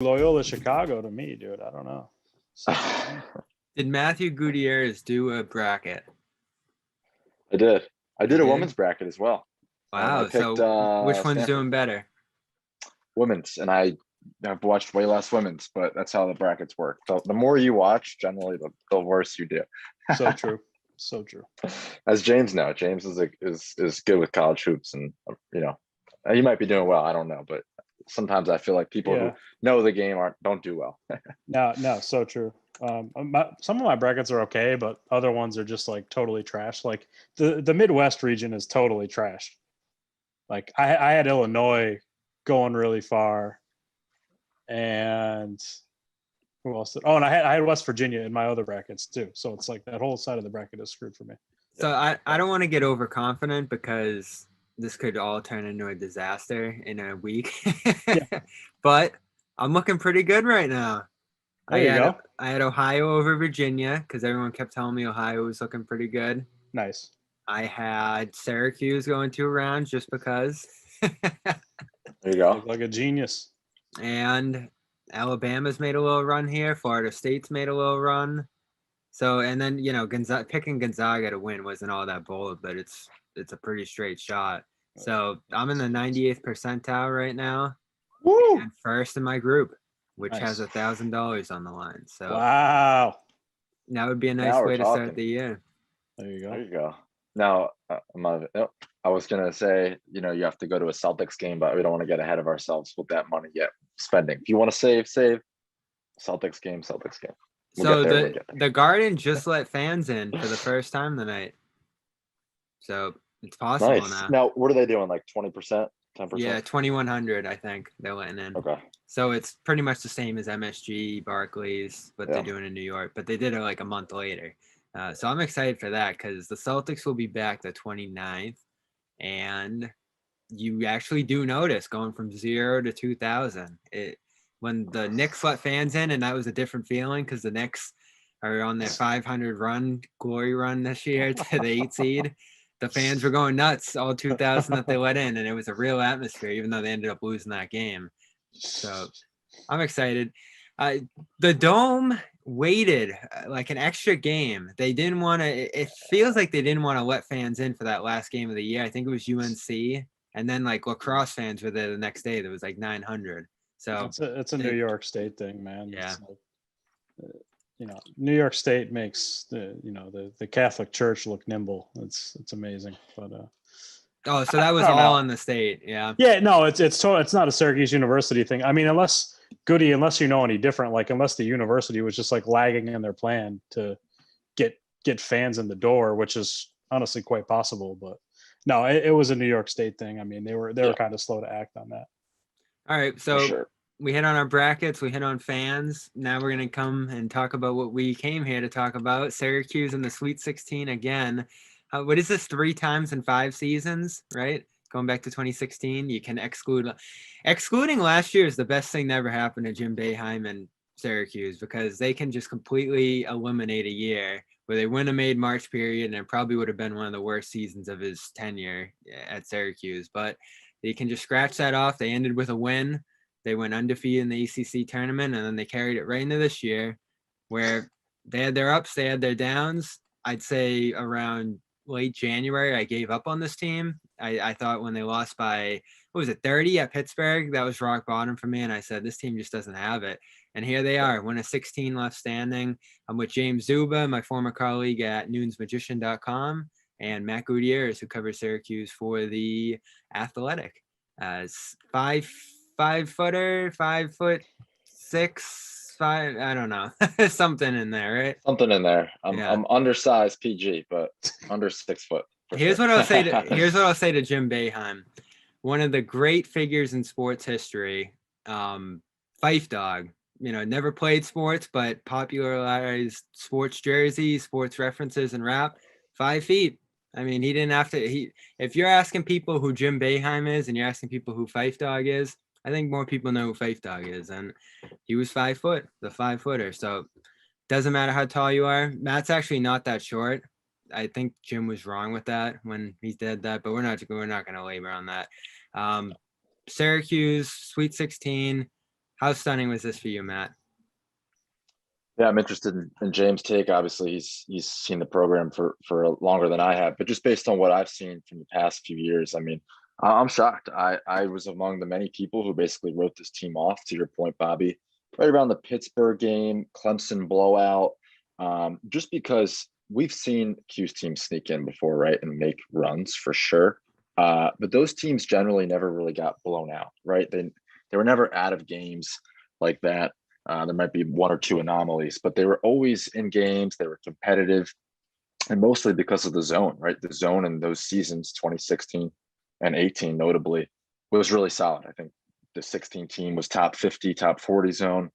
Loyola Chicago to me, dude. I don't know. Did Matthew Gutierrez do a bracket? I did. I did a did? women's bracket as well. Wow. I picked, so which one's Stanford. doing better? Women's, and I've watched way less women's, but that's how the brackets work. So the more you watch, generally, the worse you do. So true. So true. As James knows, James is good with college hoops, and he might be doing well. I don't know, but sometimes I feel like people who know the game don't do well. No, so true. Some of my brackets are okay, but other ones are just like totally trash. Like the Midwest region is totally trash. Like I had Illinois going really far, and who else? And I had West Virginia in my other brackets too. So it's like that whole side of the bracket is screwed for me. So I don't want to get overconfident because this could all turn into a disaster in a week. But I'm looking pretty good right now. There you go. I had Ohio over Virginia because everyone kept telling me Ohio was looking pretty good. Nice. I had Syracuse going 2 rounds just because. There you go. Like a genius. And Alabama's made a little run here. Florida State's made a little run. So, and then, picking Gonzaga to win wasn't all that bold, but it's a pretty straight shot. So I'm in the 98th percentile right now. Woo! And first in my group, which Nice. has $1,000 on the line. So wow. That would be a nice way to start the year. There you go. There you go. Now, I was going to say, you have to go to a Celtics game, but we don't want to get ahead of ourselves with that money yet. Spending. If you want to save. Celtics game. So the Garden just let fans in for the first time tonight. So it's possible now. Now, what are they doing? Like 20%? 10%? Yeah, 2,100, I think they're letting in. Okay. So it's pretty much the same as MSG, Barclays, what they're doing in New York, but they did it like a month later. So I'm excited for that because the Celtics will be back the 29th, and you actually do notice going from 0 to 2,000. When the Knicks let fans in, and that was a different feeling because the Knicks are on their 500 glory run this year to the 8th seed. The fans were going nuts, all 2,000 that they let in, and it was a real atmosphere, even though they ended up losing that game. So I'm excited. The Dome waited like an extra game. They didn't want to. It feels like they didn't want to let fans in for that last game of the year. I think it was UNC, and then like lacrosse fans were there the next day. There was like 900. So it's a New York State thing, man. Yeah. New York State makes the Catholic Church look nimble. It's amazing. But so that was all on the state. Yeah. Yeah, no, it's not a Syracuse University thing. I mean, unless you know any different, like unless the university was just like lagging in their plan to get fans in the door, which is honestly quite possible. But no, it was a New York State thing. I mean, they were kind of slow to act on that. All right, so we hit on our brackets, we hit on fans. Now we're going to come and talk about what we came here to talk about. Syracuse in the Sweet 16 again. What is this, 3 times in 5 seasons, right? Going back to 2016, you can excluding last year is the best thing that ever happened to Jim Boeheim and Syracuse because they can just completely eliminate a year where they win a mid-March period, and it probably would have been one of the worst seasons of his tenure at Syracuse. But they can just scratch that off. They ended with a win. They went undefeated in the ACC tournament, and then they carried it right into this year where they had their ups, they had their downs. I'd say around late January, I gave up on this team. I thought when they lost by, 30 at Pittsburgh, that was rock bottom for me. And I said, this team just doesn't have it. And here they are, when a 16 left standing. I'm with James Szuba, my former colleague at noonsmagician.com, and Matt Gutierrez, who covers Syracuse for the Athletic. 5'6", 5, I don't know, something in there, right? Something in there. I'm undersized PG, but under 6 foot. Here's what I'll say to Jim Boeheim, one of the great figures in sports history. Fife Dog, never played sports, but popularized sports jerseys, sports references, and rap. 5 feet. I mean, he didn't have to. If you're asking people who Jim Boeheim is, and you're asking people who Fife Dog is, I think more people know who Fife Dog is, and he was 5 foot, the 5-footer. So doesn't matter how tall you are. Matt's actually not that short. I think Jim was wrong with that when he did that, but we're not going to labor on that. Syracuse, Sweet 16. How stunning was this for you, Matt? Yeah, I'm interested in James' take. Obviously, he's seen the program for longer than I have, but just based on what I've seen from the past few years, I mean, I'm shocked. I was among the many people who basically wrote this team off. To your point, Bobby, right around the Pittsburgh game, Clemson blowout, just because we've seen Q's teams sneak in before, right, and make runs for sure. But those teams generally never really got blown out, right? They were never out of games like that. There might be one or two anomalies, but they were always in games. They were competitive, and mostly because of the zone, right? The zone in those seasons, 2016 and 18, notably, was really solid. I think the 16 team was top 50, top 40 zone,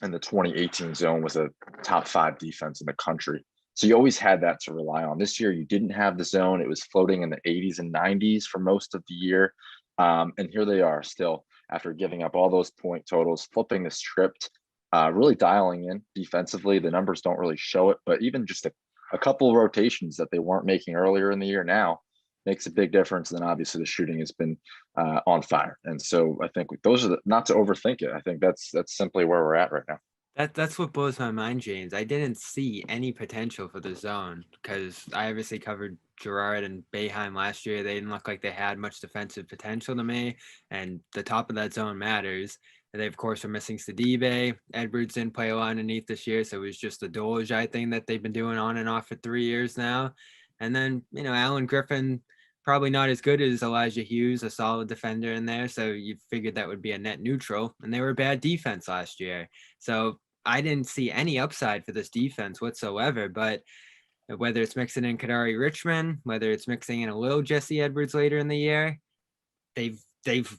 and the 2018 zone was a top 5 defense in the country. So you always had that to rely on. This year, you didn't have the zone. It was floating in the 80s and 90s for most of the year. And here they are still, after giving up all those point totals, flipping the script, really dialing in defensively. The numbers don't really show it, but even just a couple of rotations that they weren't making earlier in the year now makes a big difference. And then obviously the shooting has been on fire. And so I think those are not to overthink it. I think that's simply where we're at right now. That's what blows my mind, James. I didn't see any potential for the zone because I obviously covered Girard and Boeheim last year. They didn't look like they had much defensive potential to me, and the top of that zone matters. And they, of course, are missing Sidibe. Edwards didn't play a lot underneath this year, so it was just the Dolezaj thing that they've been doing on and off for 3 years now. And then, Alan Griffin, probably not as good as Elijah Hughes, a solid defender in there. So you figured that would be a net neutral, and they were a bad defense last year. So I didn't see any upside for this defense whatsoever, but whether it's mixing in Kadari Richmond, whether it's mixing in a little Jesse Edwards later in the year, they've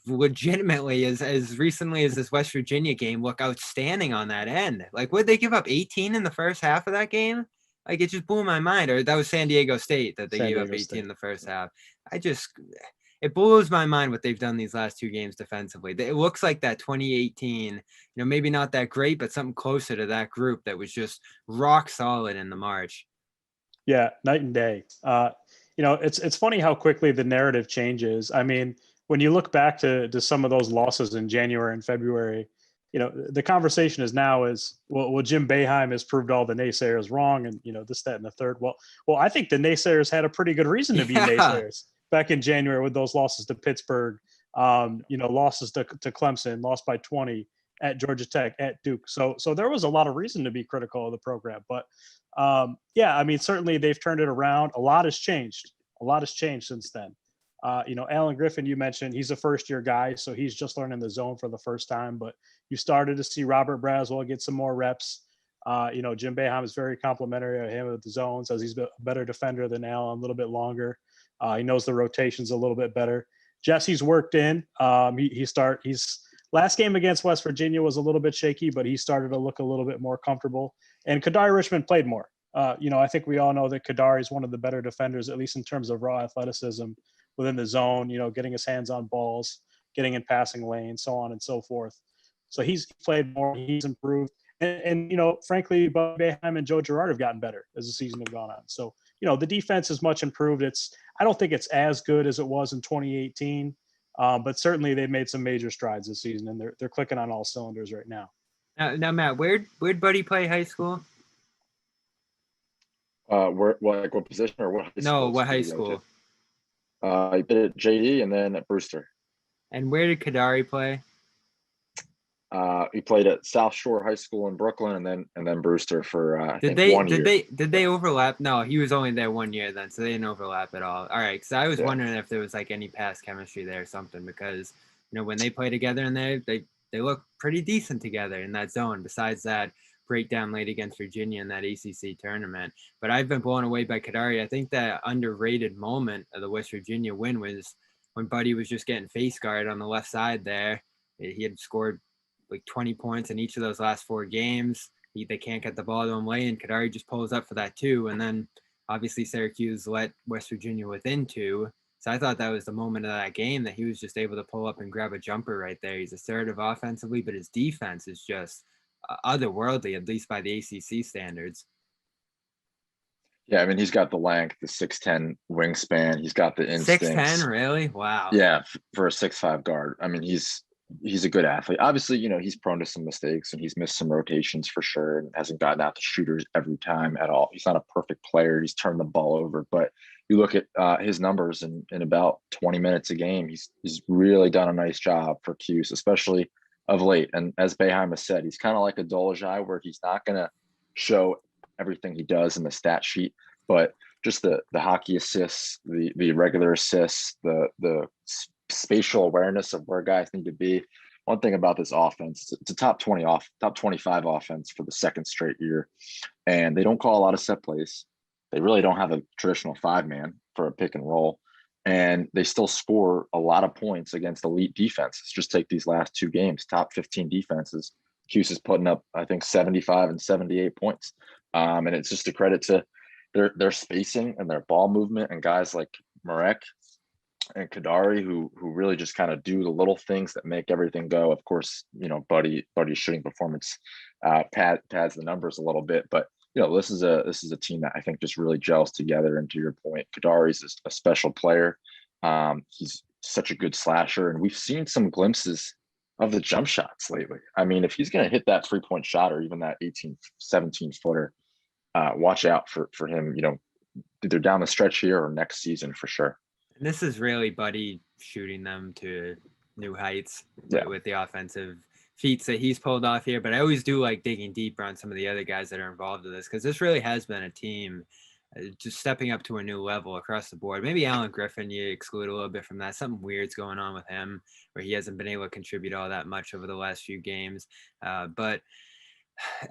legitimately, as recently as this West Virginia game, look outstanding on that end. Like, would they give up 18 in the first half of that game? Like, it just blew my mind. Or that was San Diego State that they gave up 18 in the first half. It blows my mind what they've done these last 2 games defensively. It looks like that 2018, maybe not that great, but something closer to that group that was just rock solid in the March. Yeah, night and day. It's funny how quickly the narrative changes. I mean, when you look back to some of those losses in January and February, the conversation is well, Jim Boeheim has proved all the naysayers wrong, and this, that, and the third. Well, I think the naysayers had a pretty good reason to be naysayers back in January with those losses to Pittsburgh, losses to Clemson, lost by 20 at Georgia Tech, at Duke. So there was a lot of reason to be critical of the program. But certainly they've turned it around. A lot has changed since then. Alan Griffin, you mentioned, he's a first-year guy, so he's just learning the zone for the first time. But you started to see Robert Braswell get some more reps. Jim Boeheim is very complimentary of him with the zone, says he's a better defender than Alan, a little bit longer. He knows the rotations a little bit better. Jesse's worked in. He's last game against West Virginia was a little bit shaky, but he started to look a little bit more comfortable. And Kadari Richmond played more. I think we all know that Kadari is one of the better defenders, at least in terms of raw athleticism within the zone, getting his hands on balls, getting in passing lanes, so on and so forth. So he's played more, he's improved. And frankly, Boeheim and Joe Girard have gotten better as the season has gone on. So, the defense is much improved. I don't think it's as good as it was in 2018, but certainly they've made some major strides this season, and they're clicking on all cylinders right now. Now Matt, where'd Buddy play high school? What position or what high school? No, what high school? He did at JD and then at Brewster. And where did Kadari play? He played at South Shore High School in Brooklyn, and then Brewster for 1 year. Did they overlap? No, he was only there 1 year then, so they didn't overlap at all. All right, because I was wondering if there was like any past chemistry there or something, because when they play together and they look pretty decent together in that zone. Besides that breakdown late against Virginia in that ACC tournament, but I've been blown away by Kadari. I think that underrated moment of the West Virginia win was when Buddy was just getting face guard on the left side there. He had scored like 20 points in each of those last 4 games. They can't get the ball to him late, and Kadari just pulls up for that too. And then obviously Syracuse let West Virginia within 2. So I thought that was the moment of that game that he was just able to pull up and grab a jumper right there. He's assertive offensively, but his defense is just otherworldly, at least by the ACC standards. Yeah, I mean, he's got the length, the 6'10" wingspan. He's got the instincts. 6'10", really? Wow. Yeah, for a 6'5" guard. I mean, he's he's a good athlete. Obviously, he's prone to some mistakes and he's missed some rotations for sure and hasn't gotten out to shooters every time at all. He's not a perfect player. He's turned the ball over, but you look at his numbers in about 20 minutes a game, he's really done a nice job for Cuse, especially of late. And as Boeheim has said, he's kind of like a Dolajai where he's not going to show everything he does in the stat sheet, but just the hockey assists, the regular assists, the spatial awareness of where guys need to be. One thing about this offense, it's a top 25 offense for the second straight year, and they don't call a lot of set plays. They really don't have a traditional 5-man for a pick and roll, and they still score a lot of points against elite defenses. Just take these last 2 games, top 15 defenses. Cuse is putting up, I think, 75 and 78 points, and it's just a credit to their spacing and their ball movement, and guys like Marek and Kadari who really just kind of do the little things that make everything go. Of course, Buddy's shooting performance pads the numbers a little bit, but this is a team that I think just really gels together. And to your point, Kadari's a special player. He's such a good slasher, and we've seen some glimpses of the jump shots lately. I mean, if he's going to hit that 3-point shot or even that 17 footer, watch out for him, either down the stretch here or next season for sure. And this is really Buddy shooting them to new heights with the offensive feats that he's pulled off here. But I always do like digging deeper on some of the other guys that are involved in this, because this really has been a team just stepping up to a new level across the board. Maybe Alan Griffin, you exclude a little bit from that. Something weird's going on with him where he hasn't been able to contribute all that much over the last few games. But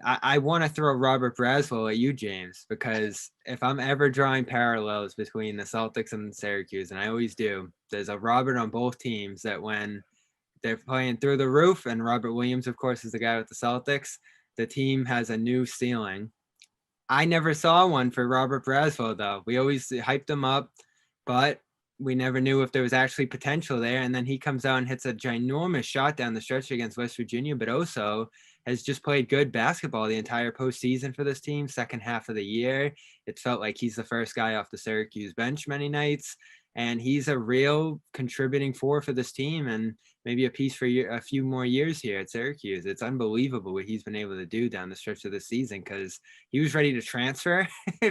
I want to throw Robert Braswell at you, James, because if I'm ever drawing parallels between the Celtics and Syracuse, and I always do, there's a Robert on both teams that when they're playing through the roof, and Robert Williams, of course, is the guy with the Celtics, the team has a new ceiling. I never saw one for Robert Braswell, though. We always hyped him up, but we never knew if there was actually potential there. And then he comes out and hits a ginormous shot down the stretch against West Virginia, but also has just played good basketball the entire postseason for this team. Second half of the year, it felt like he's the first guy off the Syracuse bench many nights, and he's a real contributing force for this team, and maybe a piece for a few more years here at Syracuse. It's unbelievable what he's been able to do down the stretch of the season, because he was ready to transfer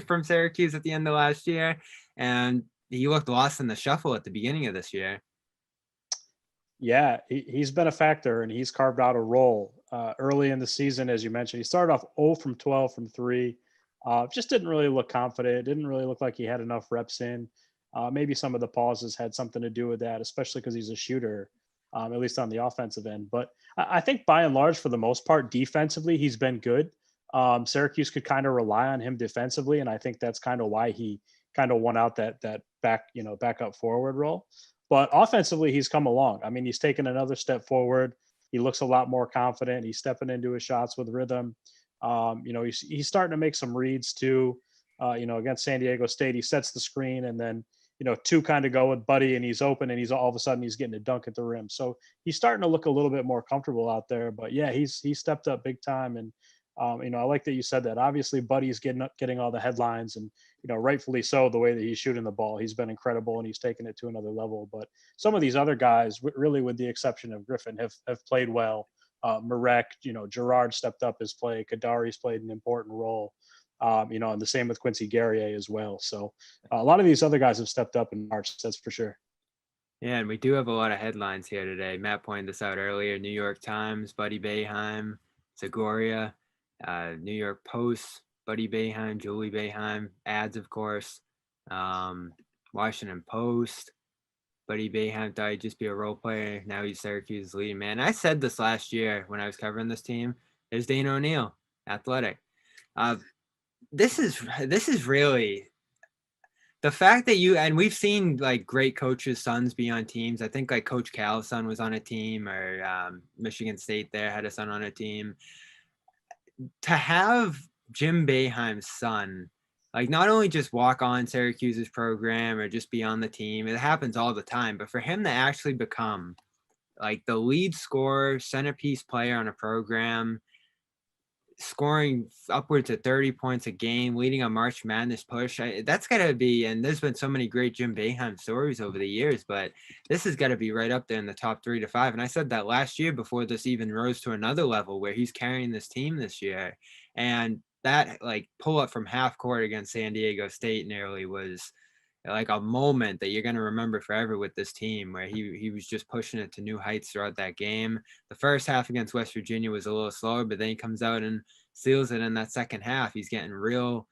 from Syracuse at the end of last year, and he looked lost in the shuffle at the beginning of this year. Yeah, he's been a factor, and he's carved out a role early in the season. As you mentioned, he started off 0 from 12 from 3. Just didn't really look confident. Didn't really look like he had enough reps in. Maybe some of the pauses had something to do with that, especially because he's a shooter, at least on the offensive end. But I think by and large, for the most part, defensively, he's been good. Syracuse could kind of rely on him defensively, and I think that's kind of why he kind of won out that backup forward role. But offensively, he's come along. I mean, he's taken another step forward. He looks a lot more confident. He's stepping into his shots with rhythm. He's starting to make some reads too. Against San Diego State, he sets the screen, and then 2 kind of go with Buddy, and he's open, and he's all of a sudden he's getting a dunk at the rim. So he's starting to look a little bit more comfortable out there. But yeah, he's stepped up big time, and I like that you said that. Obviously, Buddy's getting all the headlines, and rightfully so. The way that he's shooting the ball, he's been incredible, and he's taken it to another level. But some of these other guys, really, with the exception of Griffin, have played well. Marek, Gerard stepped up his play. Kadari's played an important role. And the same with Quincy Guerrier as well. So a lot of these other guys have stepped up in March. That's for sure. Yeah, and we do have a lot of headlines here today. Matt pointed this out earlier. New York Times, Buddy Boeheim, Zagoria, New York Post, Buddy Boeheim, Julie Boeheim, ads, of course. Washington Post, Buddy Boeheim thought he'd just be a role player. Now he's Syracuse's leading man. I said this last year when I was covering this team. There's Dane O'Neill, Athletic. This is really the fact that and we've seen like great coaches' sons be on teams. I think like Coach Cal's son was on a team, or Michigan State there had a son on a team. To have Jim Boeheim's son, like, not only just walk on Syracuse's program or just be on the team, it happens all the time, but for him to actually become like the lead scorer, centerpiece player on a program, scoring upwards of 30 points a game, leading a March Madness push. That's got to be, and there's been so many great Jim Boeheim stories over the years, but this has got to be right up there in the top 3 to 5. And I said that last year before this even rose to another level where he's carrying this team this year. And that like pull up from half court against San Diego State nearly was like a moment that you're going to remember forever with this team, where he was just pushing it to new heights throughout that game. The first half against West Virginia was a little slower, but then he comes out and seals it in that second half. He's getting real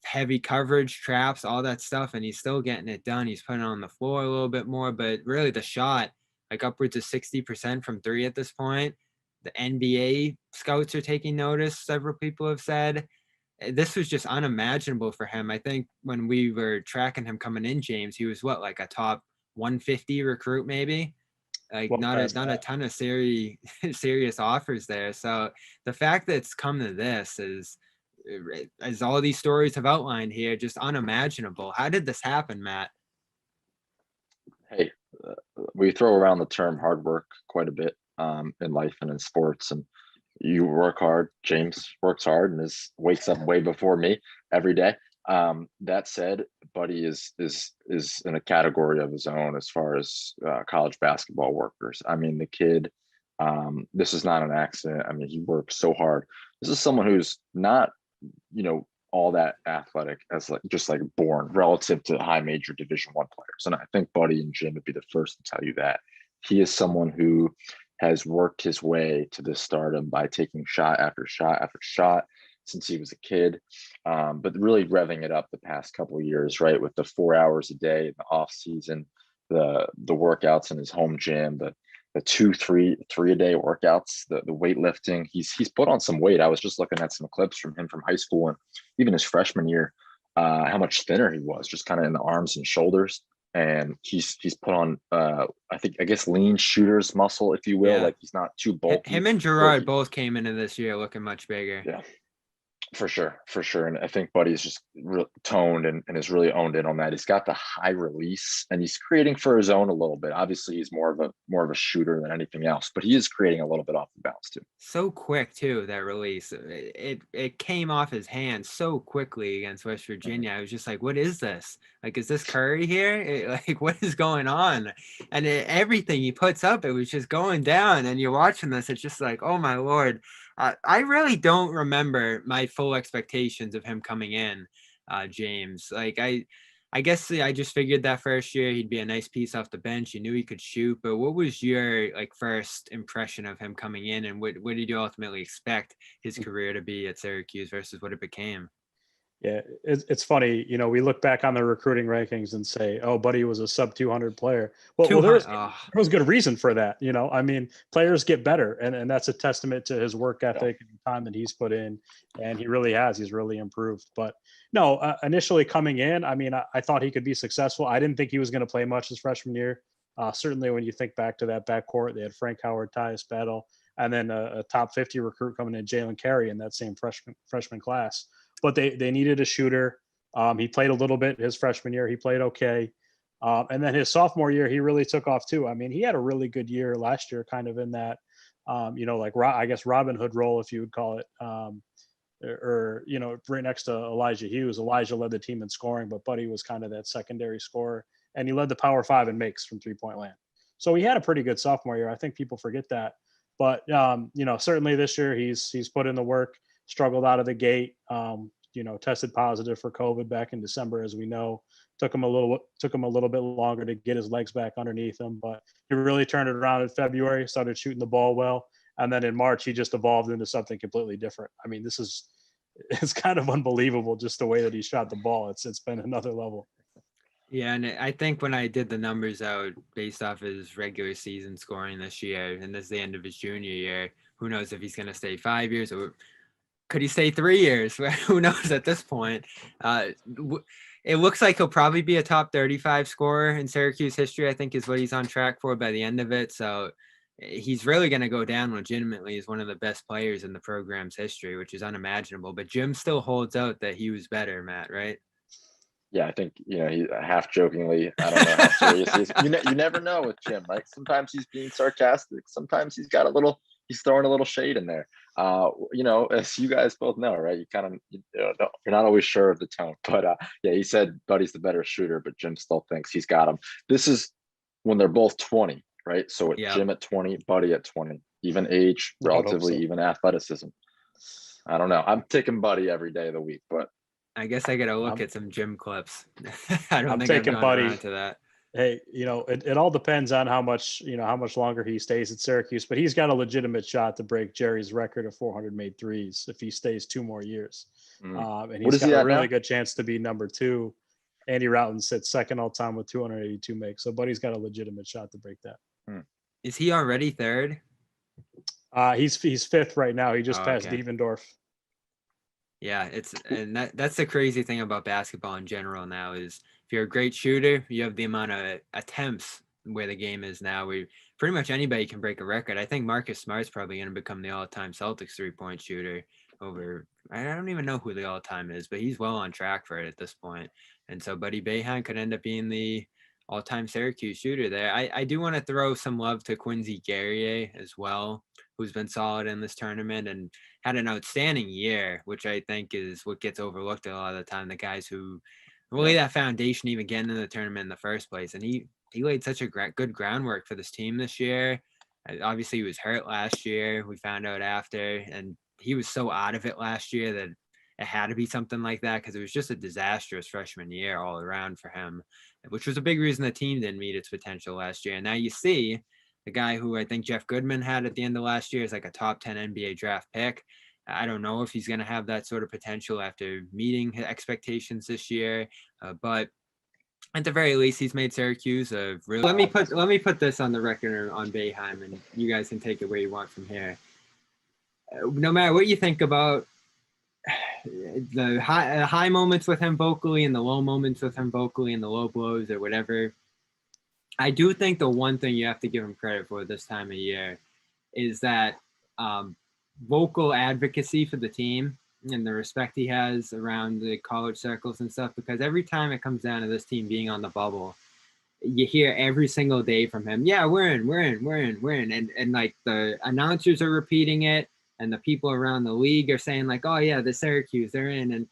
heavy coverage, traps, all that stuff, and he's still getting it done. He's putting it on the floor a little bit more, but really the shot, like upwards of 60% from 3 at this point. The NBA scouts are taking notice, several people have said. This was just unimaginable for him. I think when we were tracking him coming in, James, he was like a top 150 recruit, maybe. Like not a ton of serious offers there. So the fact that it's come to this is, as all these stories have outlined here, just unimaginable. How did this happen, Matt? Hey, we throw around the term hard work quite a bit in life and in sports, and you work hard. James works hard and wakes up way before me every day. That said, Buddy is in a category of his own as far as college basketball workers. I mean, the kid, this is not an accident. I mean, he works so hard. This is someone who's not, all that athletic as just born relative to high major Division I players. And I think Buddy and Jim would be the first to tell you that. He is someone who has worked his way to this stardom by taking shot after shot after shot since he was a kid, but really revving it up the past couple of years, right? With the 4 hours a day in the off season, the workouts in his home gym, the 2-3 a day workouts, the weightlifting. He's put on some weight. I was just looking at some clips from him from high school and even his freshman year, how much thinner he was, just kind of in the arms and shoulders. And he's put on I guess lean shooter's muscle, if you will. Yeah. Like he's not too bulky. Him and Gerard both came into this year looking much bigger. Yeah, for sure. And I think Buddy's just toned and has really owned in on that. He's got the high release and he's creating for his own a little bit. Obviously, he's more of a shooter than anything else, but he is creating a little bit off the bounce too. So quick too, that release. It came off his hand so quickly against West Virginia. I was just like, what is this? Like, is this Curry here? What is going on? And everything he puts up, it was just going down. And you're watching this, it's just like, oh my Lord. I really don't remember my full expectations of him coming in, James. Like, I guess I just figured that first year he'd be a nice piece off the bench. You knew he could shoot, but what was your first impression of him coming in, and what did you ultimately expect his career to be at Syracuse versus what it became? Yeah, it's funny. We look back on the recruiting rankings and say, "Oh, Buddy was a sub 200 player." Well, there was good reason for that. I mean, players get better, and that's a testament to his work ethic and the time that he's put in, and he really has. He's really improved. But no, initially coming in, I mean, I thought he could be successful. I didn't think he was going to play much his freshman year. Certainly, when you think back to that backcourt, they had Frank Howard, Tyus Battle, and then a top 50 recruit coming in, Jalen Carey, in that same freshman class. But they needed a shooter. He played a little bit his freshman year. He played okay. And then his sophomore year, he really took off too. I mean, he had a really good year last year, kind of in that, I guess Robin Hood role, if you would call it, or right next to Elijah Hughes. Elijah led the team in scoring, but Buddy was kind of that secondary scorer. And he led the Power 5 in makes from three-point land. So he had a pretty good sophomore year. I think people forget that. But, certainly this year he's put in the work. Struggled out of the gate, tested positive for COVID back in December, as we know. Took him a little bit longer to get his legs back underneath him, but he really turned it around in February, started shooting the ball well. And then in March, he just evolved into something completely different. I mean, it's kind of unbelievable just the way that he shot the ball. It's been another level. Yeah, and I think when I did the numbers out based off his regular season scoring this year, and this is the end of his junior year, who knows if he's going to stay 5 years or could he stay 3 years? Who knows at this point? It looks like he'll probably be a top 35 scorer in Syracuse history, I think is what he's on track for by the end of it. So he's really going to go down legitimately as one of the best players in the program's history, which is unimaginable. But Jim still holds out that he was better, Matt, right? Yeah, I think, he half jokingly, I don't know how serious he is. You never know with Jim. Like sometimes he's being sarcastic. Sometimes he's throwing a little shade in there. As you guys both know, right? You kind of, you're not always sure of the tone, but yeah, he said Buddy's the better shooter, but Jim still thinks he's got him. This is when they're both 20, right? So Jim at 20, Buddy at 20, even age, relatively even athleticism. I don't know. I'm taking Buddy every day of the week, but I guess I got to look at some Jim clips. I don't think I've gone Buddy around to that. Hey, it all depends on how much longer he stays at Syracuse, but he's got a legitimate shot to break Jerry's record of 400 made threes if he stays 2 more years. And he's got a really good chance to be number 2. Andy Routon sits second all time with 282 makes. So Buddy's got a legitimate shot to break that. Is he already third? He's 5th right now. He just passed Devendorf. Yeah, that's the crazy thing about basketball in general now is if you're a great shooter, you have the amount of attempts where the game is now. Pretty much anybody can break a record. I think Marcus Smart's probably going to become the all-time Celtics 3-point shooter over. I don't even know who the all-time is, but he's well on track for it at this point. And so Buddy Boeheim could end up being the all-time Syracuse shooter there. I do want to throw some love to Quincy Guerrier as well, who's been solid in this tournament and had an outstanding year, which I think is what gets overlooked a lot of the time. The guys who lay that foundation, even getting in the tournament in the first place. And he laid such a good groundwork for this team this year. Obviously, he was hurt last year. We found out after, and he was so out of it last year that it had to be something like that because it was just a disastrous freshman year all around for him, which was a big reason the team didn't meet its potential last year. And now you see the guy who I think Jeff Goodman had at the end of last year is like a top 10 NBA draft pick. I don't know if he's going to have that sort of potential after meeting his expectations this year, but at the very least, he's made Syracuse a really. Let me put this on the record on Boeheim, and you guys can take it where you want from here. No matter what you think about the high moments with him vocally and the low moments with him vocally and the low blows or whatever, I do think the one thing you have to give him credit for this time of year is that vocal advocacy for the team and the respect he has around the college circles and stuff, because every time it comes down to this team being on the bubble, you hear every single day from him, yeah, we're in. And like the announcers are repeating it and the people around the league are saying like, oh yeah, the Syracuse, they're in.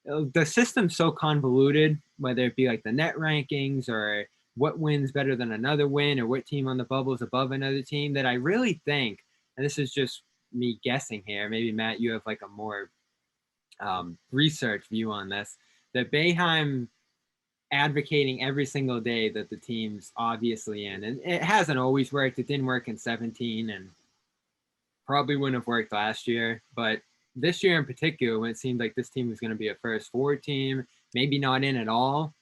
And the system's so convoluted, whether it be like the net rankings or what wins better than another win or what team on the bubble is above another team, that I really think, and this is just me guessing here, maybe Matt, you have like a more research view on this, that Boeheim advocating every single day that the team's obviously in, and it hasn't always worked. It didn't work in 17 and probably wouldn't have worked last year, but this year in particular, when it seemed like this team was going to be a first 4 team, maybe not in at all,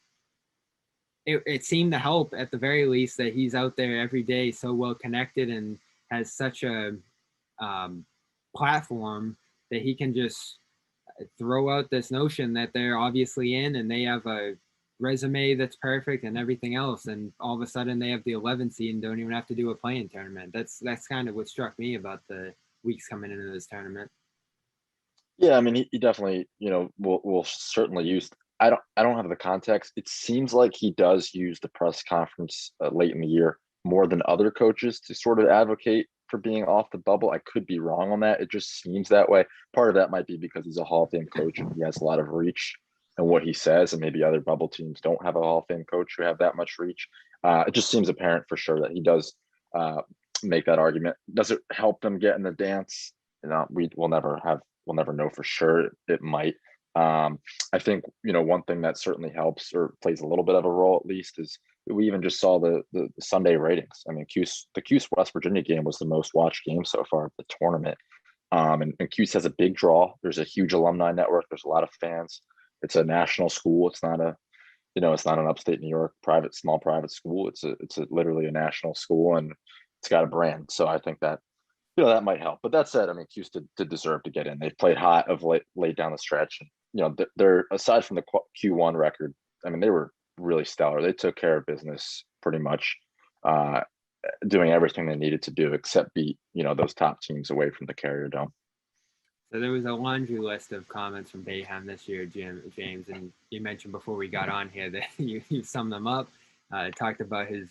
it seemed to help at the very least that he's out there every day so well connected and has such a platform that he can just throw out this notion that they're obviously in and they have a resume that's perfect and everything else, and all of a sudden they have the 11th seed and don't even have to do a play-in tournament. That's kind of what struck me about the weeks coming into this tournament. Yeah, I mean, he definitely, will certainly use. I don't have the context. It seems like he does use the press conference late in the year more than other coaches to sort of advocate for being off the bubble. I could be wrong on that. It just seems that way. Part of that might be because he's a Hall of Fame coach and he has a lot of reach in what he says, and maybe other bubble teams don't have a Hall of Fame coach who have that much reach. It just seems apparent for sure that he does make that argument. Does it help them get in the dance? We'll never know for sure. It might. I think, one thing that certainly helps or plays a little bit of a role at least is we even just saw the Sunday ratings. I mean, the Cuse West Virginia game was the most watched game so far of the tournament. And Cuse has a big draw. There's a huge alumni network. There's a lot of fans. It's a national school. It's not it's not an upstate New York small private school. It's literally a national school, and it's got a brand. So I think that, that might help. But that said, I mean, Cuse did deserve to get in. They've played hot of late down the stretch. And, they're aside from the Q1 record, I mean, they were really stellar. They took care of business pretty much, doing everything they needed to do except beat, those top teams away from the Carrier Dome. So there was a laundry list of comments from Boeheim this year, James, and you mentioned before we got on here that you summed them up. Talked about his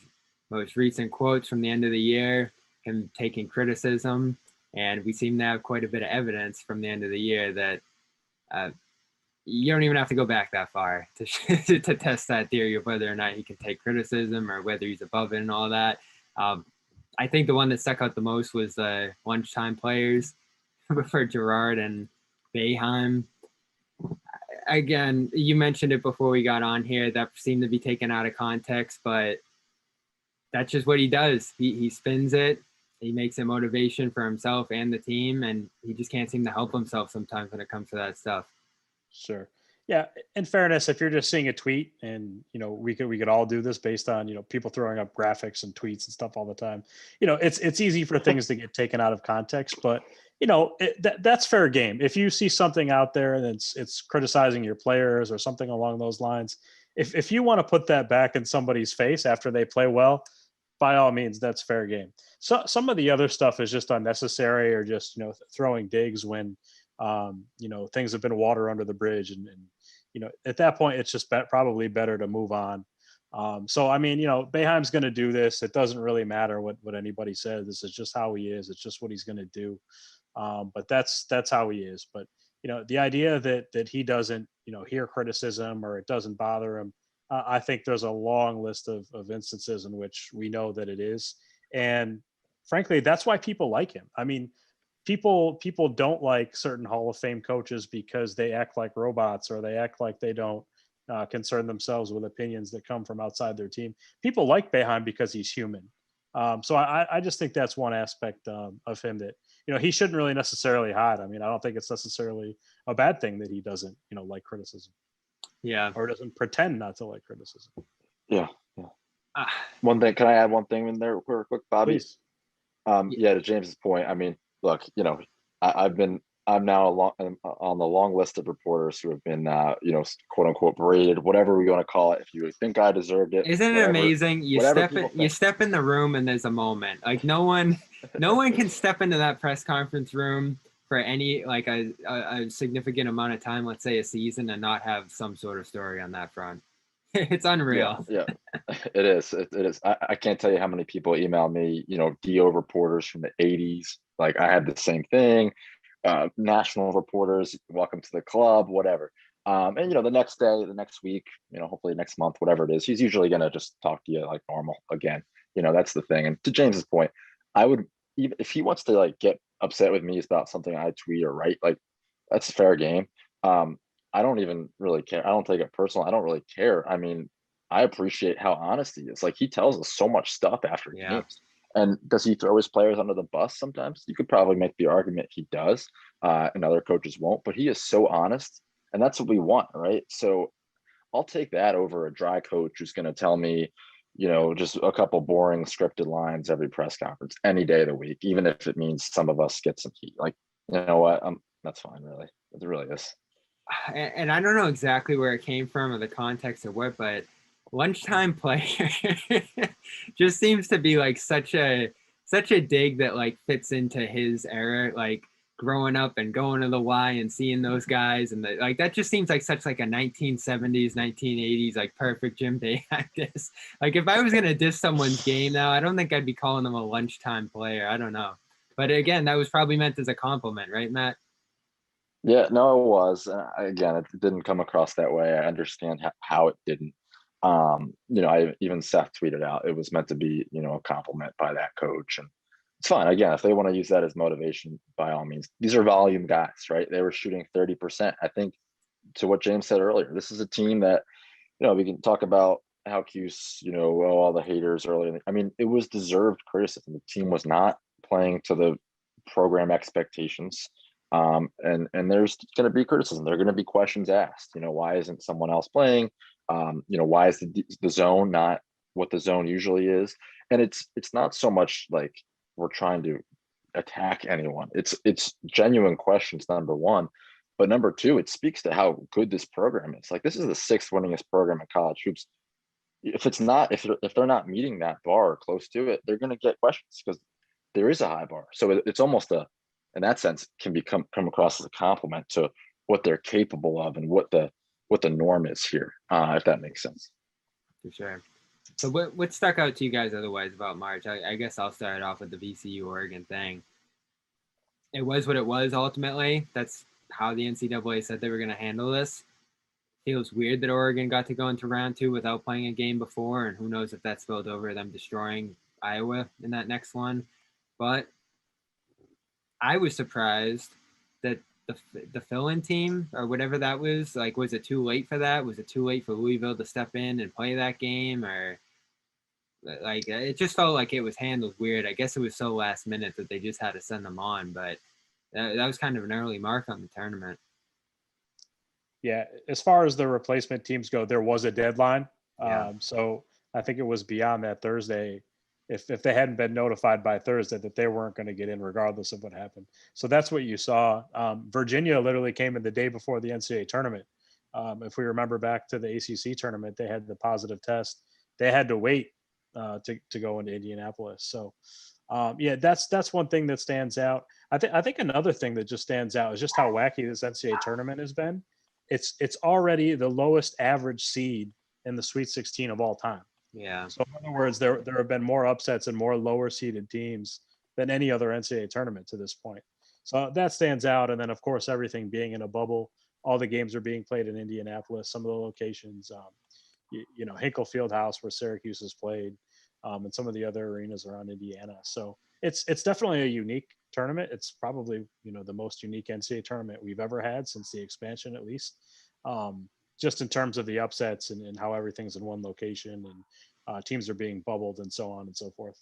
most recent quotes from the end of the year, him taking criticism, And we seem to have quite a bit of evidence from the end of the year that you don't even have to go back that far to to test that theory of whether or not he can take criticism or whether he's above it and all that. I think the one that stuck out the most was the lunchtime players for Gerard and Boeheim. Again, you mentioned it before we got on here, that seemed to be taken out of context, but that's just what he does. He spins it. He makes it motivation for himself and the team, and he just can't seem to help himself sometimes when it comes to that stuff. Sure. Yeah. In fairness, if you're just seeing a tweet, and we could all do this based on people throwing up graphics and tweets and stuff all the time. It's easy for things to get taken out of context, but that's fair game. If you see something out there and it's criticizing your players or something along those lines, if you want to put that back in somebody's face after they play well, by all means, that's fair game. So some of the other stuff is just unnecessary, or just throwing digs when things have been water under the bridge, and at that point it's just probably better to move on. So I mean, Boeheim's going to do this. It doesn't really matter what anybody says. This is just how he is. It's just what he's going to do. But that's how he is. But the idea that he doesn't hear criticism or it doesn't bother him, I think there's a long list of instances in which we know that it is. And frankly, that's why people like him. I mean, people don't like certain Hall of Fame coaches because they act like robots, or they act like they don't concern themselves with opinions that come from outside their team. People like Boeheim because he's human. So I just think that's one aspect of him that he shouldn't really necessarily hide. I mean, I don't think it's necessarily a bad thing that he doesn't like criticism. Yeah. Or doesn't pretend not to like criticism. Yeah. One thing, can I add one thing in there real quick, Bobby? Please. Yeah, to James's point, I mean, look, I'm now on the long list of reporters who have been, quote unquote, berated, whatever we want to call it. If you think I deserved it, isn't it amazing? You step in the room and there's a moment. Like no one can step into that press conference room for any like a significant amount of time, let's say a season, and not have some sort of story on that front. It's unreal. Yeah, it is. It is. I can't tell you how many people email me, DO reporters from the 80s. Like I had the same thing. National reporters, welcome to the club, whatever. And the next day, the next week, hopefully next month, whatever it is, he's usually gonna just talk to you like normal again. That's the thing. And to James's point, I would, even if he wants to like get upset with me about something I tweet or write, like that's fair game. I don't even really care. I don't take it personal. I don't really care. I mean, I appreciate how honest he is. Like he tells us so much stuff after games. And does he throw his players under the bus sometimes? You could probably make the argument he does, and other coaches won't, but he is so honest, and that's what we want, right? So I'll take that over a dry coach who's going to tell me, just a couple boring scripted lines every press conference any day of the week, even if it means some of us get some heat. Like, you know what? That's fine, really. It really is. And I don't know exactly where it came from or the context of what, but lunchtime player just seems to be like such a dig that like fits into his era, like growing up and going to the Y and seeing those guys, and like that just seems like such like a 1970s 1980s like perfect gym day practice. Like if I was gonna diss someone's game now, I don't think I'd be calling them a lunchtime player. I don't know, but again, that was probably meant as a compliment, right, Matt? Yeah, no, it was. Again, it didn't come across that way. I understand how it didn't. Even Seth tweeted out it was meant to be, a compliment by that coach, and it's fine. Again, if they want to use that as motivation, by all means. These are volume guys, right? They were shooting 30%. I think, to what James said earlier, this is a team that, we can talk about how Cuse, all the haters earlier. I mean, it was deserved criticism. The team was not playing to the program expectations. And there's going to be criticism. There are going to be questions asked. Why isn't someone else playing? Why is the zone not what the zone usually is? And it's not so much like we're trying to attack anyone. It's genuine questions, number one. But number two, it speaks to how good this program is. Like this is the sixth winningest program in college hoops. If they're not meeting that bar or close to it, they're going to get questions because there is a high bar. So it's almost in that sense, can come across as a compliment to what they're capable of and what the norm is here, if that makes sense. For sure. So what stuck out to you guys otherwise about March? I guess I'll start off with the VCU Oregon thing. it was what it was ultimately. That's how the NCAA said they were going to handle this. Feels weird that Oregon got to go into round 2 without playing a game before, and who knows if that spilled over them destroying Iowa in that next one. But I was surprised that the fill-in team or whatever that was, like, was it too late for that? Was it too late for Louisville to step in and play that game? Or like, it just felt like it was handled weird. I guess it was so last minute that they just had to send them on, but that was kind of an early mark on the tournament. Yeah, as far as the replacement teams go, there was a deadline. Yeah. So I think it was beyond that Thursday. If they hadn't been notified by Thursday that they weren't going to get in regardless of what happened. So that's what you saw. Virginia literally came in the day before the NCAA tournament. If we remember back to the ACC tournament, they had the positive test. They had to wait to go into Indianapolis. So yeah, that's one thing that stands out. I think another thing that just stands out is just how wacky this NCAA tournament has been. It's already the lowest average seed in the Sweet 16 of all time. Yeah. So in other words, there have been more upsets and more lower seeded teams than any other NCAA tournament to this point. So that stands out. And then of course, everything being in a bubble, all the games are being played in Indianapolis. Some of the locations, Hinkle Fieldhouse where Syracuse has played, and some of the other arenas around Indiana. So it's definitely a unique tournament. It's probably, the most unique NCAA tournament we've ever had since the expansion, at least, just in terms of the upsets and how everything's in one location and teams are being bubbled and so on and so forth.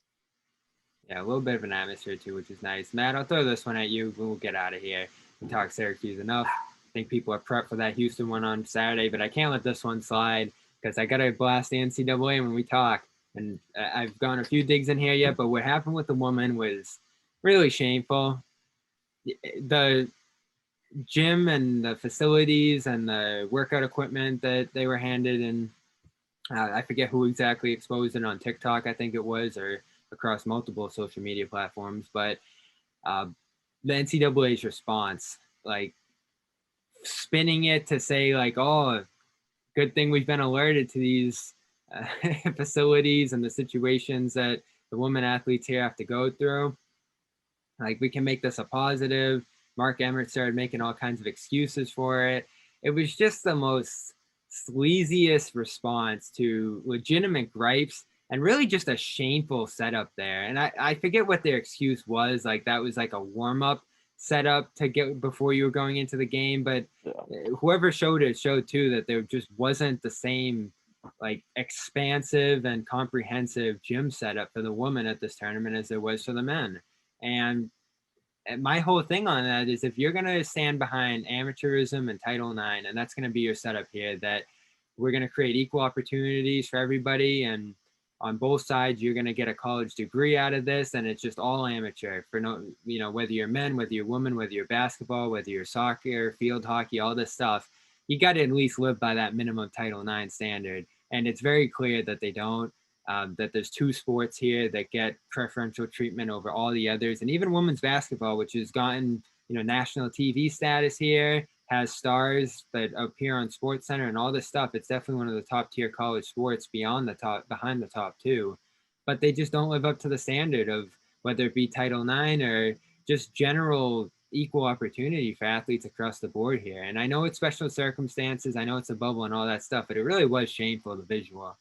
Yeah, a little bit of an atmosphere too, which is nice. Matt, I'll throw this one at you. We'll get out of here and talk Syracuse enough. I think people are prepped for that Houston one on Saturday, but I can't let this one slide because I got to blast the NCAA when we talk. And I've gone a few digs in here yet, but what happened with the woman was really shameful. The gym and the facilities and the workout equipment that they were handed, and I forget who exactly exposed it on TikTok, I think it was, or across multiple social media platforms, but the NCAA's response, like spinning it to say like, oh, good thing we've been alerted to these facilities and the situations that the women athletes here have to go through. Like, we can make this a positive. Mark Emmert started making all kinds of excuses for it. It was just the most sleaziest response to legitimate gripes and really just a shameful setup there. And I forget what their excuse was. Like, that was like a warm-up setup to get before you were going into the game. But whoever showed it showed too that there just wasn't the same like expansive and comprehensive gym setup for the women at this tournament as there was for the men. And my whole thing on that is, if you're going to stand behind amateurism and Title IX, and that's going to be your setup here, that we're going to create equal opportunities for everybody, and on both sides, you're going to get a college degree out of this, and it's just all amateur for whether you're men, whether you're women, whether you're basketball, whether you're soccer, field hockey, all this stuff, you got to at least live by that minimum Title IX standard. And it's very clear that they don't. That there's two sports here that get preferential treatment over all the others. And even women's basketball, which has gotten, national TV status here, has stars that appear on SportsCenter and all this stuff. It's definitely one of the top tier college sports behind the top two, but they just don't live up to the standard of whether it be Title IX or just general equal opportunity for athletes across the board here. And I know it's special circumstances. I know it's a bubble and all that stuff, but it really was shameful, the visual.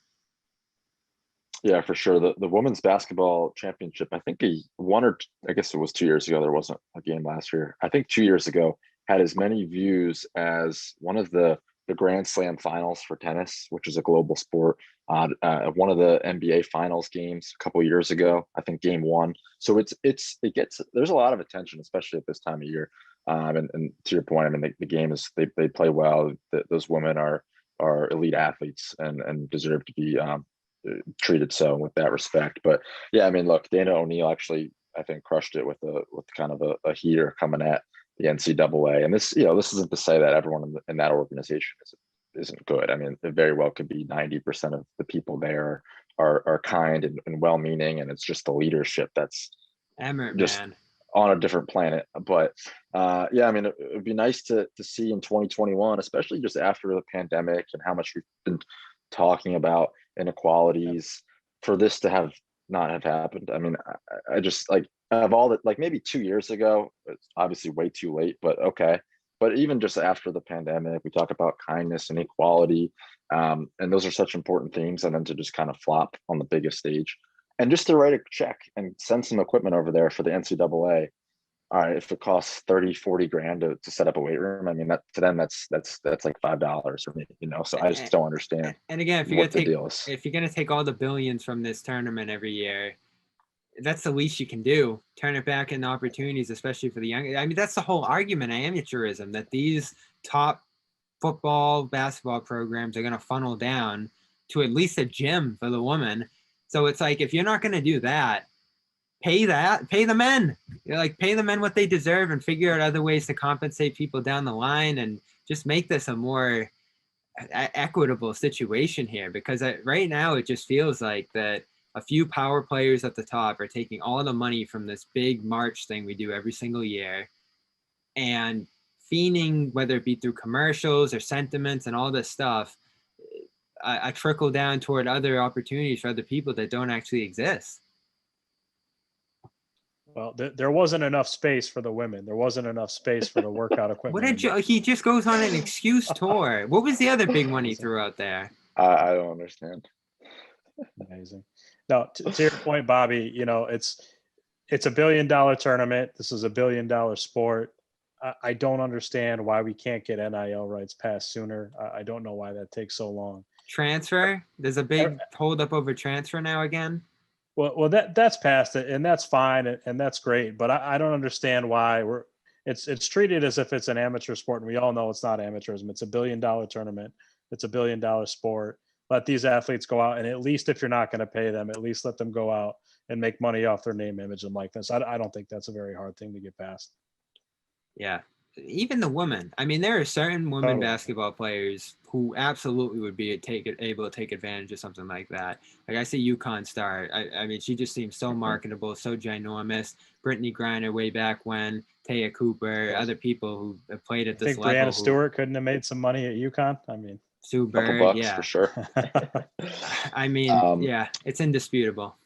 Yeah, for sure. The women's basketball championship, I think I guess it was 2 years ago. There wasn't a game last year. I think 2 years ago had as many views as one of the Grand Slam finals for tennis, which is a global sport. One of the NBA finals games a couple of years ago, I think game 1. So there's a lot of attention, especially at this time of year. And to your point, I mean, the game is, they play well. Those women are elite athletes and deserve to be treated so with that respect. But yeah, I mean, look, Dana O'Neill actually, I think, crushed it with kind of a heater coming at the NCAA. And this isn't to say that everyone in that organization isn't good. I mean, it very well could be 90% of the people there are kind and well-meaning, and it's just the leadership that's Emmert, just man, on a different planet. But yeah, I mean, it would be nice to see in 2021, especially just after the pandemic and how much we've been talking about inequalities, for this to not have happened. I mean, I just, like, of all that, like maybe 2 years ago, it's obviously way too late, but okay. But even just after the pandemic, we talk about kindness and equality. And those are such important themes. And then to just kind of flop on the biggest stage and just to write a check and send some equipment over there for the NCAA. All right, if it costs 30, 40 grand to set up a weight room, I mean, that to them, that's like $5 for me, so I just don't understand And again, what the deal is. if you're gonna take all the billions from this tournament every year, that's the least you can do. Turn it back into opportunities, especially for the young. I mean, that's the whole argument of amateurism, that these top football, basketball programs are gonna funnel down to at least a gym for the woman. So it's like, if you're not gonna do that, pay the men. Pay the men what they deserve and figure out other ways to compensate people down the line and just make this a more equitable situation here, because right now it just feels like that a few power players at the top are taking all the money from this big March thing we do every single year and fiending, whether it be through commercials or sentiments and all this stuff, a trickle down toward other opportunities for other people that don't actually exist. Well, there wasn't enough space for the women. There wasn't enough space for the workout equipment. He just goes on an excuse tour. What was the other big one he threw out there? I don't understand. Amazing. No, to your point, Bobby, it's a $1 billion tournament. This is a $1 billion sport. I don't understand why we can't get NIL rights passed sooner. I don't know why that takes so long. Transfer? There's a big holdup over transfer now again. Well, that's passed it, and that's fine, and that's great. But I don't understand why it's treated as if it's an amateur sport, and we all know it's not amateurism. It's a $1 billion tournament. It's a $1 billion sport. Let these athletes go out, and at least if you're not going to pay them, at least let them go out and make money off their name, image, and likeness. I don't think that's a very hard thing to get past. Yeah. Even the women. I mean, there are certain women basketball players who absolutely would be able to take advantage of something like that. Like I see UConn star. I mean, she just seems so marketable, so ginormous. Brittany Griner way back when, Taya Cooper, other people who have played at this level. I think Breanna Stewart couldn't have made some money at UConn. I mean, Sue Bird, yeah, for sure. I mean, yeah, it's indisputable.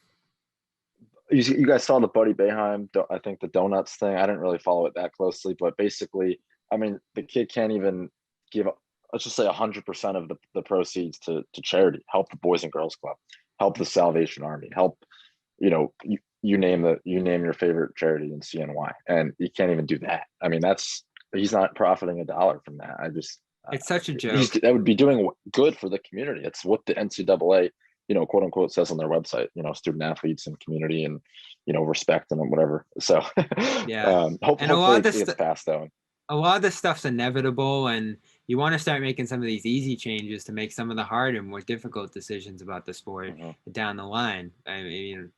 You guys saw the Buddy Boeheim, I think the donuts thing. I didn't really follow it that closely, but basically, I mean, the kid can't even give, let's just say 100% of the proceeds to charity, help the Boys and Girls Club, help the Salvation Army, help, you name your favorite charity in CNY, and you can't even do that. I mean, he's not profiting $1 from that. It's such a joke. That would be doing good for the community. It's what the NCAA, quote unquote, says on their website, student athletes and community and, respect and whatever. So yeah, hopefully it gets passed though. A lot of this stuff's inevitable, and you want to start making some of these easy changes to make some of the harder, more difficult decisions about the sport down the line. I mean,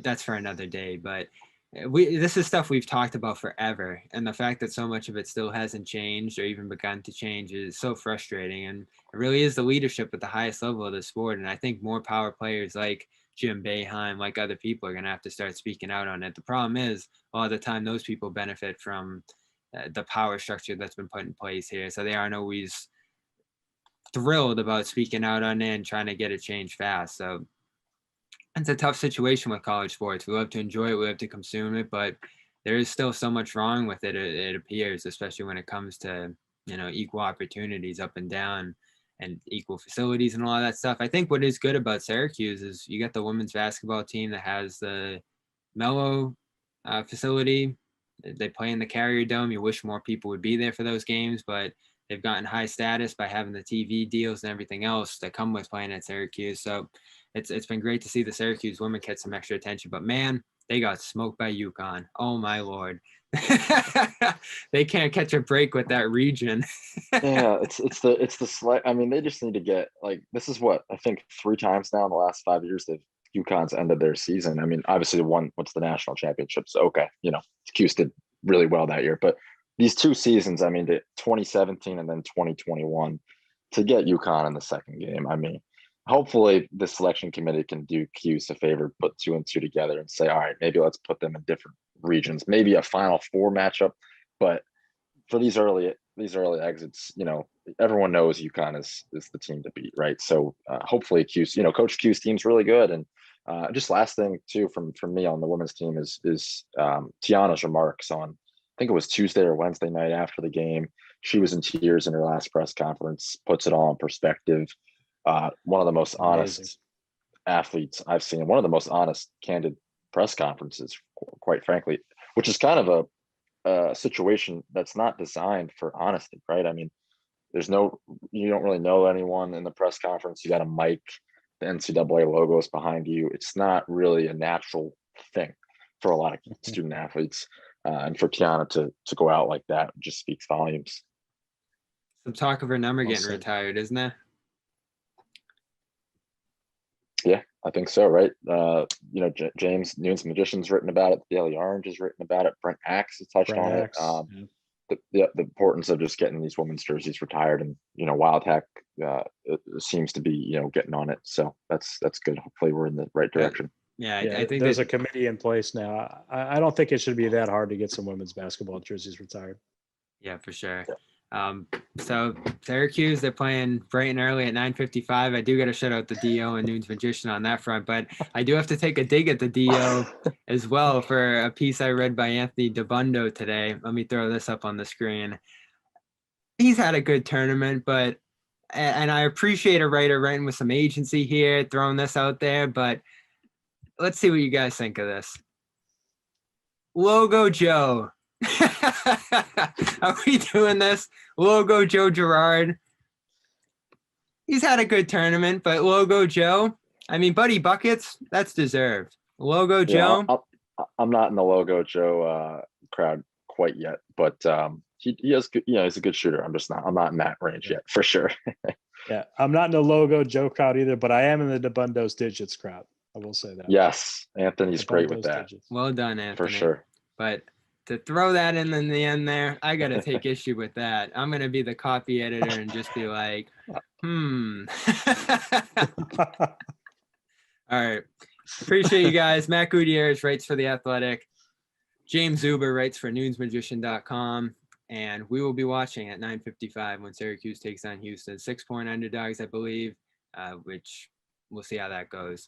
that's for another day, but this is stuff we've talked about forever, and the fact that so much of it still hasn't changed or even begun to change is so frustrating. And it really is the leadership at the highest level of the sport, and I think more power players like Jim Boeheim, like other people, are going to have to start speaking out on it. The problem is, a lot of the time, those people benefit from the power structure that's been put in place here, so they aren't always thrilled about speaking out on it and trying to get it changed fast. So it's a tough situation with college sports. We love to enjoy it, we love to consume it, but there is still so much wrong with it, it appears, especially when it comes to, equal opportunities up and down and equal facilities and all of that stuff. I think what is good about Syracuse is you got the women's basketball team that has the Mello facility. They play in the Carrier Dome. You wish more people would be there for those games, but they've gotten high status by having the TV deals and everything else that come with playing at Syracuse. So it's been great to see the Syracuse women get some extra attention, but man, they got smoked by UConn. Oh my Lord. They can't catch a break with that region. Yeah, it's the slight. I mean, they just need to get, like, this is what I think 3 times now in the last 5 years that UConn's ended their season. I mean, obviously what's the national championships? Okay, Cuse did really well that year, but these 2 seasons, I mean, 2017 and then 2021, to get UConn in the second game. I mean, hopefully the selection committee can do Cuse a favor, put 2 and 2 together and say, all right, maybe let's put them in different regions, maybe a Final Four matchup. But for these early exits, everyone knows UConn is the team to beat, right? So hopefully Cuse, Coach Cuse team's really good, and Just last thing too from me on the women's team is Tiana's remarks on, I think it was Tuesday or Wednesday night after the game. She was in tears in her last press conference, puts it all in perspective. One of the most honest athletes I've seen, one of the most honest, candid press conferences, quite frankly, which is kind of a situation that's not designed for honesty, right? I mean, you don't really know anyone in the press conference. You got a mic, the NCAA logo is behind you. It's not really a natural thing for a lot of student athletes. And for Tiana to go out like that just speaks volumes. Some talk of her number getting retired, isn't there? Yeah, I think so, right? James Nunes Magician's written about it. The Daily Orange has written about it. Brent Axe has touched on it. The importance of just getting these women's jerseys retired, and Wild Hack seems to be getting on it. So that's good. Hopefully, we're in the right direction. Yeah, I think there's a committee in place now. I don't think it should be that hard to get some women's basketball jerseys retired. Yeah, for sure. So Syracuse, they're playing bright and early at 9:55. I do got to shout out the DO and Nunes Magician on that front, but I do have to take a dig at the DO as well for a piece I read by Anthony DeBundo today. Let me throw this up on the screen. He's had a good tournament, and I appreciate a writer writing with some agency here, throwing this out there, but let's see what you guys think of this. Logo Joe. Are we doing this? Logo Joe Girard. He's had a good tournament, but Logo Joe, I mean, Buddy Buckets, that's deserved. Logo Joe. I'm not in the Logo Joe crowd quite yet, but he has good, he's a good shooter. I'm not in that range yet for sure. Yeah, I'm not in the Logo Joe crowd either, but I am in the DeBundo's Digits crowd. I will say that. Yes, Anthony's great with that. Digits. Well done, Anthony. For sure. But to throw that in the end there, I got to take issue with that. I'm going to be the copy editor and just be like, All right. Appreciate you guys. Matt Gutierrez writes for The Athletic. James Zuber writes for newsmagician.com. And we will be watching at 9:55 when Syracuse takes on Houston. 6-point underdogs, I believe, which we'll see how that goes.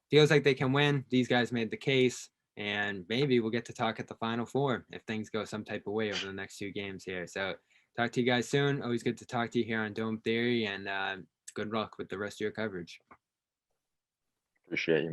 Feels like they can win. These guys made the case. And maybe we'll get to talk at the Final Four if things go some type of way over the next 2 games here. So talk to you guys soon. Always good to talk to you here on Dome Theory, and good luck with the rest of your coverage. Appreciate you.